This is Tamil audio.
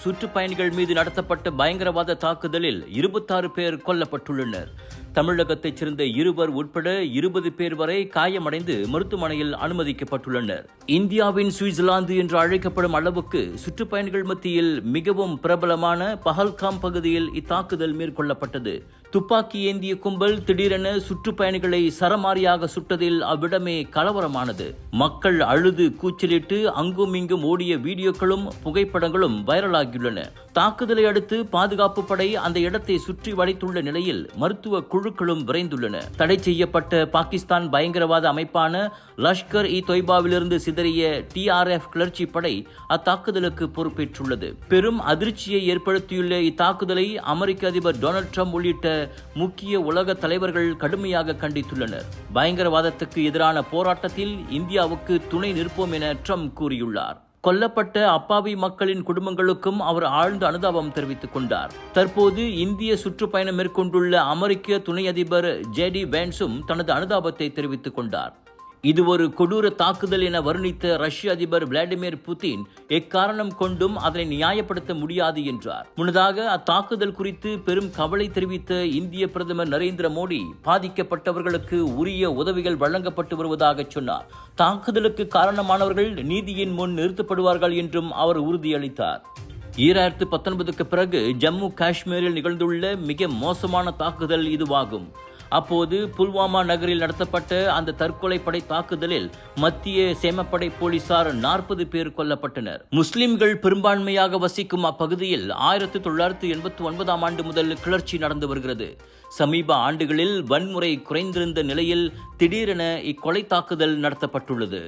சுற்றுப்பயணிகள் மீது நடத்தப்பட்ட பயங்கரவாத தாக்குதலில் 26 பேர் கொல்லப்பட்டுள்ளனர். தமிழகத்தைச் சேர்ந்த 2 உட்பட 20 பேர் வரை காயமடைந்து மருத்துவமனையில் அனுமதிக்கப்பட்டுள்ளனர். இந்தியாவின் சுவிட்சர்லாந்து என்று அழைக்கப்படும் அளவுக்கு சுற்றுப்பயணிகள் மத்தியில் மிகவும் பிரபலமான பஹல்காம் பகுதியில் இத்தாக்குதல் மேற்கொள்ளப்பட்டது. துப்பாக்கி ஏந்திய கும்பல் திடீரென சுற்றுப்பயணிகளை சரமாரியாக சுட்டதில் அவ்விடமே கலவரமானது. மக்கள் அழுது கூச்சலிட்டு அங்கும் இங்கும் ஓடிய வீடியோக்களும் புகைப்படங்களும் வைரலாகியுள்ளன. தாக்குதலை அடுத்து பாதுகாப்பு படை அந்த இடத்தை சுற்றி வளைத்துள்ள நிலையில் மருத்துவ குழுக்களும் விரைந்துள்ளன. தடை செய்யப்பட்ட பாகிஸ்தான் பயங்கரவாத அமைப்பான லஷ்கர் இ தொய்பாவிலிருந்து சிதறிய TRF கிளர்ச்சி படை அத்தாக்குதலுக்கு பொறுப்பேற்றுள்ளது. பெரும் அதிர்ச்சியை ஏற்படுத்தியுள்ள இத்தாக்குதலை அமெரிக்க அதிபர் டொனால்ட் ட்ரம்ப் உள்ளிட்ட முக்கிய உலக தலைவர்கள் கடுமையாக கண்டித்துள்ளனர். பயங்கரவாதத்துக்கு எதிரான போராட்டத்தில் இந்தியாவுக்கு துணை நிற்போம் என ட்ரம்ப் கூறியுள்ளார். கொல்லப்பட்ட அப்பாவி மக்களின் குடும்பங்களுக்கும் அவர் ஆழ்ந்த அனுதாபம் தெரிவித்துக் கொண்டார். தற்போது இந்திய சுற்றுப்பயணம் மேற்கொண்டுள்ள அமெரிக்க துணை அதிபர் JD Vanceம் தனது அனுதாபத்தை தெரிவித்துக் கொண்டார். இது ஒரு கொடூர தாக்குதல் என வர்ணித்த ரஷ்ய அதிபர் விளாடிமிர் புதின் எக்காரணம் கொண்டும் அதனை நியாயப்படுத்த முடியாது என்றார். முன்னதாக அத்தாக்குதல் குறித்து பெரும் கவலை தெரிவித்த இந்திய பிரதமர் நரேந்திர மோடி பாதிக்கப்பட்டவர்களுக்கு உரிய உதவிகள் வழங்கப்பட்டு வருவதாக சொன்னார். தாக்குதலுக்கு காரணமானவர்கள் நீதியின் முன் நிறுத்தப்படுவார்கள் என்றும் அவர் உறுதியளித்தார். 2019க்கு பிறகு ஜம்மு காஷ்மீரில் நிகழ்ந்துள்ள மிக மோசமான தாக்குதல் இதுவாகும். அப்போது புல்வாமா நகரில் நடத்தப்பட்ட அந்த தற்கொலை படை தாக்குதலில் மத்திய சேமப்படை போலீசார் 40 பேர் கொல்லப்பட்டனர். முஸ்லிம்கள் பெரும்பான்மையாக வசிக்கும் அப்பகுதியில் 1989ஆம் ஆண்டு முதல் கிளர்ச்சி நடந்து வருகிறது. சமீப ஆண்டுகளில் வன்முறை குறைந்திருந்த நிலையில் திடீரென இக்கொலை தாக்குதல் நடத்தப்பட்டுள்ளது.